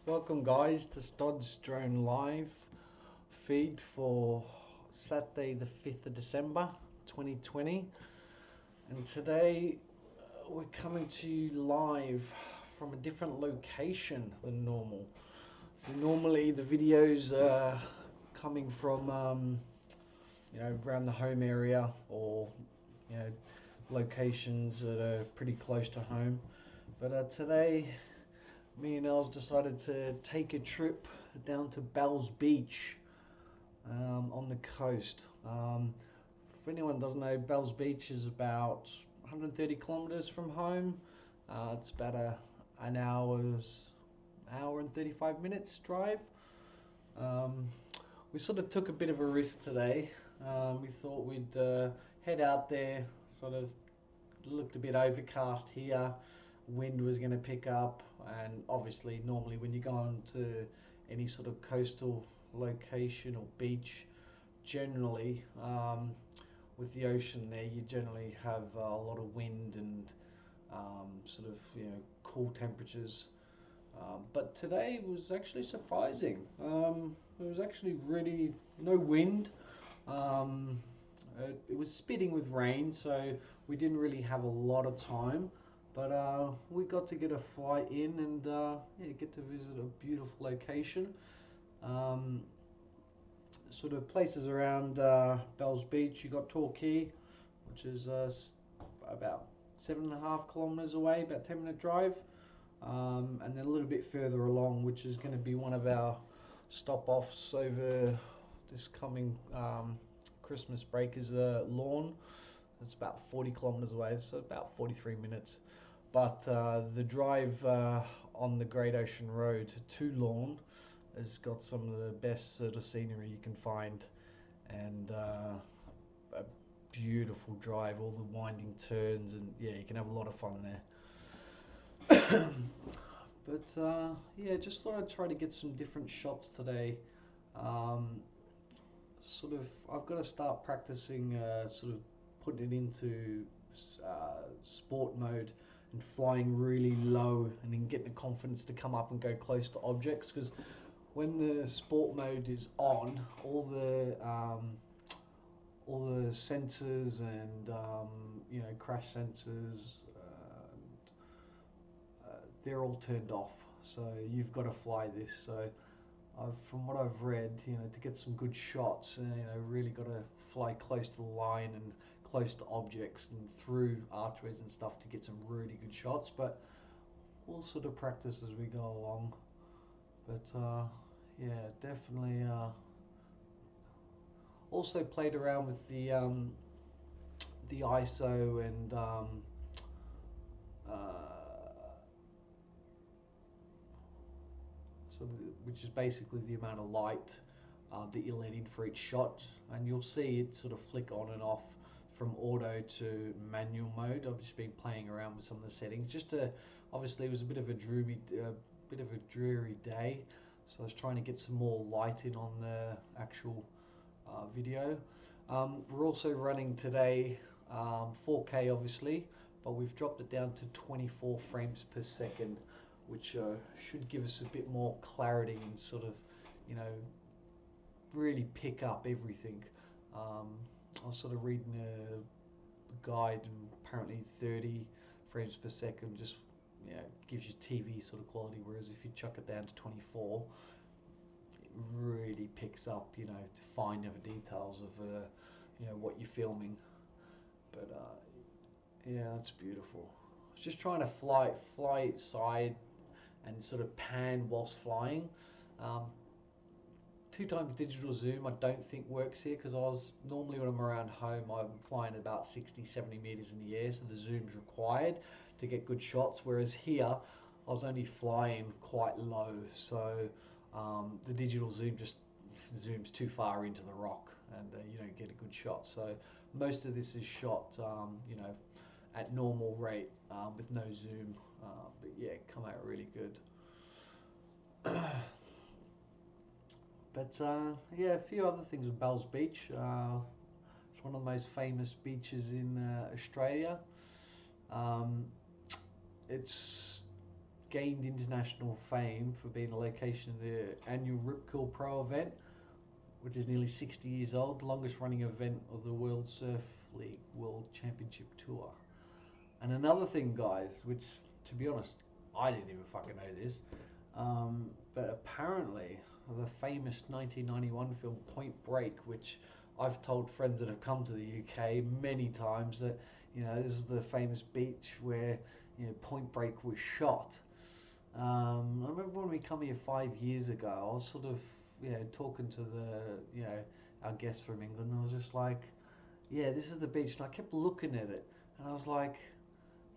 Welcome guys to Stods Drone Live feed for Saturday the 5th of December 2020, and today we're coming to you live from a different location than normal. So normally the videos are coming from around the home area, or locations that are pretty close to home, but today me and Els decided to take a trip down to Bells Beach on the coast. If anyone doesn't know, Bells Beach is about 130 kilometers from home. It's about an hour and 35 minutes drive. We sort of took a bit of a risk today. We thought we'd head out there. Sort of looked a bit overcast here. Wind was going to pick up, and obviously normally when you go on to any sort of coastal location or beach, generally with the ocean there, you generally have a lot of wind and cool temperatures. But today was actually surprising. There was actually really no wind. It was spitting with rain, so we didn't really have a lot of time. But we got to get a flight in and get to visit a beautiful location. Sort of places around Bells Beach. You got Torquay, which is about 7.5 kilometers away, about 10-minute drive. And then a little bit further along, which is going to be one of our stop-offs over this coming Christmas break, is Lawn. It's about 40 kilometers away, so about 43 minutes. But the drive on the Great Ocean Road to Lawn has got some of the best sort of scenery you can find, and a beautiful drive, all the winding turns, and yeah, you can have a lot of fun there. But just thought I'd try to get some different shots today. I've got to start practicing sort of putting it into sport mode and flying really low, and then getting the confidence to come up and go close to objects, because when the sport mode is on, all the sensors and crash sensors, they're all turned off, so you've got to fly this. So from what I've read, to get some good shots, really got to fly close to the line and close to objects and through archways and stuff to get some really good shots. But we'll sort of practice as we go along. But definitely also played around with the ISO and which is basically the amount of light that you let in for each shot, and you'll see it sort of flick on and off from auto to manual mode. I've just been playing around with some of the settings, just to, obviously it was a bit of a dreary day, so I was trying to get some more light in on the actual video. We're also running today 4K obviously, but we've dropped it down to 24 frames per second, which should give us a bit more clarity and sort of, really pick up everything. I was sort of reading a guide, and apparently 30 frames per second just gives you TV sort of quality, whereas if you chuck it down to 24, it really picks up, to fine over details of what you're filming. But that's beautiful. I was just trying to fly side and sort of pan whilst flying. 2x digital zoom I don't think works here, because normally when I'm around home I'm flying about 60-70 meters in the air, so the zoom's required to get good shots, whereas here I was only flying quite low, so the digital zoom just zooms too far into the rock, and you don't get a good shot. So most of this is shot at normal rate with no zoom, but yeah, come out really good. But a few other things with Bells Beach. It's one of the most famous beaches in Australia. It's gained international fame for being the location of the annual Rip Curl Pro event, which is nearly 60 years old, the longest running event of the World Surf League World Championship Tour. And another thing, guys, which, to be honest, I didn't even fucking know this, but apparently the famous 1991 film Point Break, which I've told friends that have come to the UK many times that, this is the famous beach where, Point Break was shot. I remember when we come here 5 years ago, I was sort of, talking to our guests from England, and I was just like, yeah, this is the beach, and I kept looking at it, and I was like,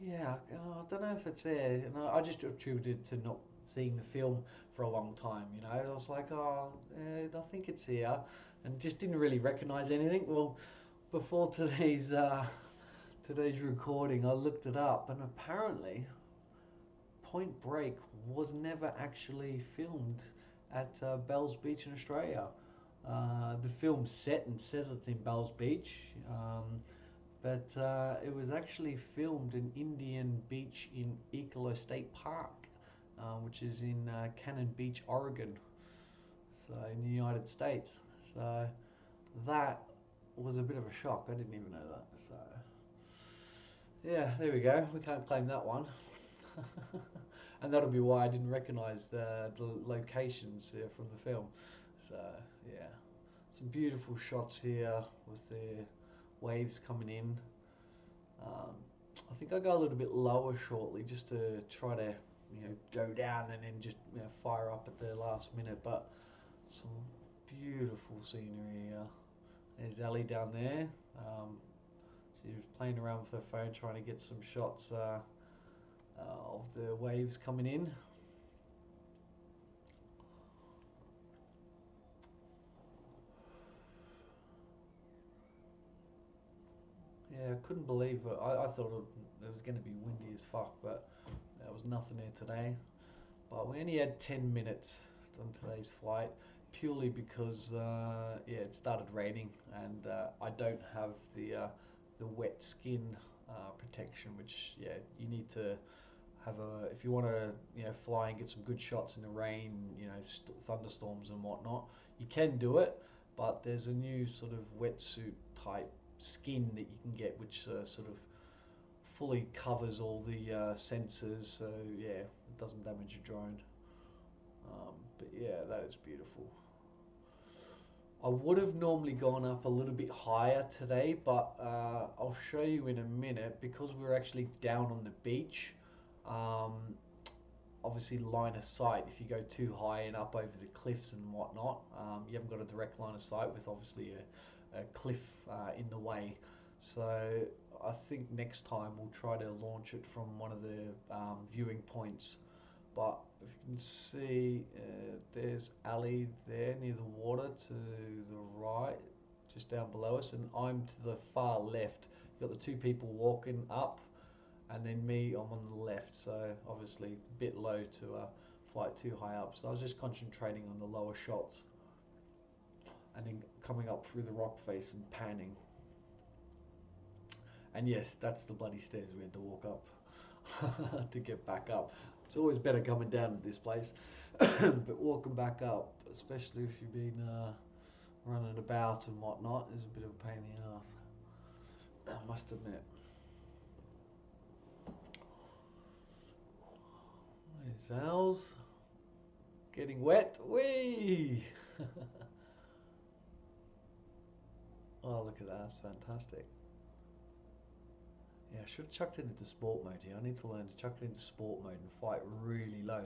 yeah, I don't know if it's there, and I just attributed to not seeing the film for a long time, I was like, I think it's here, and just didn't really recognize anything. Well, before today's recording, I looked it up, and apparently Point Break was never actually filmed at Bells Beach in Australia. The film's set and says it's in Bells Beach, but it was actually filmed in Indian Beach in Ecola State Park, which is in Cannon Beach, Oregon, so in the United States. So that was a bit of a shock. I didn't even know that. So yeah, there we go. We can't claim that one. And that'll be why I didn't recognise the locations here from the film. So yeah, some beautiful shots here with the waves coming in. I think I'll go a little bit lower shortly just to try to go down and then just fire up at the last minute. But some beautiful scenery here. There's Ellie down there. She's playing around with her phone trying to get some shots of the waves coming in. Yeah, I couldn't believe it. I thought it was going to be windy as fuck, but there was nothing there today. But we only had 10 minutes on today's flight, purely because it started raining, and I don't have the wet skin protection, which you need to have if you want to fly and get some good shots in the rain, thunderstorms and whatnot. You can do it, but there's a new sort of wetsuit type skin that you can get, which sort of fully covers all the sensors, so it doesn't damage your drone. But yeah, that is beautiful. I would have normally gone up a little bit higher today, but I'll show you in a minute, because we're actually down on the beach. Obviously line of sight, if you go too high and up over the cliffs and whatnot, you haven't got a direct line of sight with obviously a cliff in the way. So I think next time we'll try to launch it from one of the viewing points. But if you can see, there's Ali there near the water to the right, just down below us, and I'm to the far left. You've got the two people walking up, and then me, I'm on the left, so obviously a bit low to fly too high up. So I was just concentrating on the lower shots, and then coming up through the rock face and panning. And yes, that's the bloody stairs we had to walk up to get back up. It's always better coming down at this place, but walking back up, especially if you've been running about and whatnot, is a bit of a pain in the ass, I must admit. There's Al's getting wet. Whee! Oh, look at that, that's fantastic. Yeah, I should have chucked it into sport mode here. I need to learn to chuck it into sport mode and fly it really low.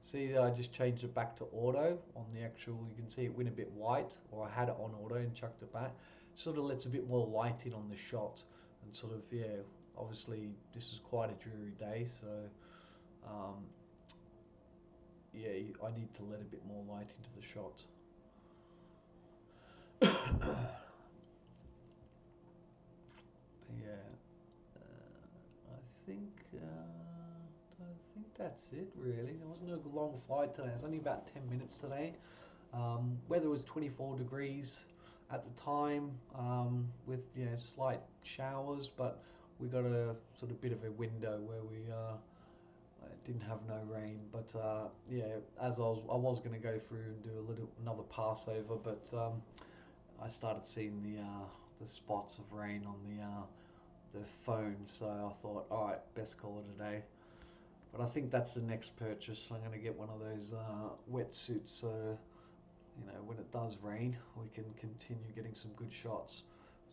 See, I just changed it back to auto on the actual, you can see it went a bit white, or I had it on auto and chucked it back. Sort of lets a bit more light in on the shot, and sort of, obviously this is quite a dreary day, so I need to let a bit more light into the shot. I think that's it really. There wasn't a long flight today. It was only about 10 minutes today. Weather was 24 degrees at the time, with slight showers, but we got a sort of bit of a window where we It didn't have no rain, but yeah, as I was going to go through and do another passover, but I started seeing the spots of rain on the phone, so I thought, all right, best call it a day. But I think that's the next purchase. I'm going to get one of those wetsuits, so when it does rain, we can continue getting some good shots.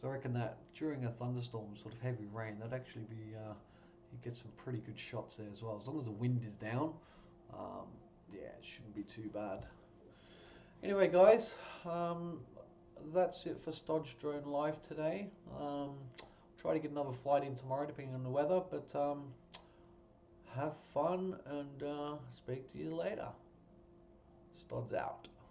So I reckon that during a thunderstorm, sort of heavy rain, that'd actually be you get some pretty good shots there as well. As long as the wind is down, um, yeah, it shouldn't be too bad. Anyway, guys, that's it for Stods Drone Live today. Try to get another flight in tomorrow, depending on the weather. But have fun and speak to you later. Stods out.